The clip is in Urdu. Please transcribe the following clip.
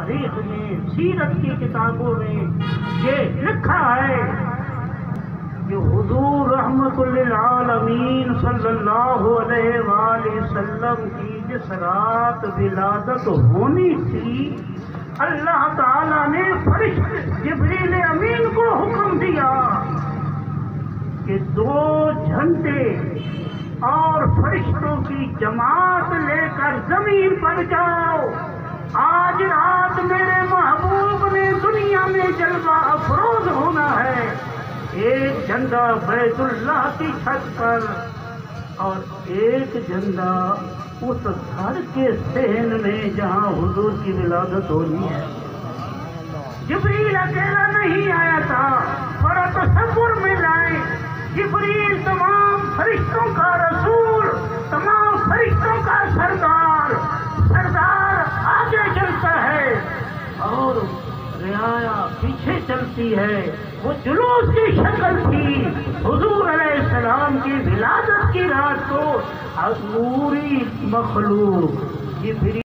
تاریخ میں، سیرت کی کتابوں میں یہ لکھا ہے کہ حضور رحمت للعالمین صلی اللہ علیہ وآلہ وسلم کی جس رات ولادت ہونی تھی، اللہ تعالیٰ نے فرشتے جبریل امین کو حکم دیا کہ 2 جھنڈے اور فرشتوں کی جماعت لے کر زمین پر جاؤ، آج رات میرے محبوب نے دنیا میں جلوہ افروز ہونا ہے۔ ایک جھنڈا بیت اللہ کی چھت پر اور ایک جھنڈا اس گھر کے صحن میں جہاں حضور کی ولادت ہونی ہے۔ جبریل اکیلا نہیں آیا تھا، بڑا تصور میں لائے، جبریل تمام فرشتوں کا رسول، تمام فرشتوں کا سردار آگے چلتا ہے اور رعایا پیچھے چلتی ہے۔ وہ جلوس کی شکل تھی حضور علیہ السلام کی ولادت کی رات کو، نوری مخلوق جبریل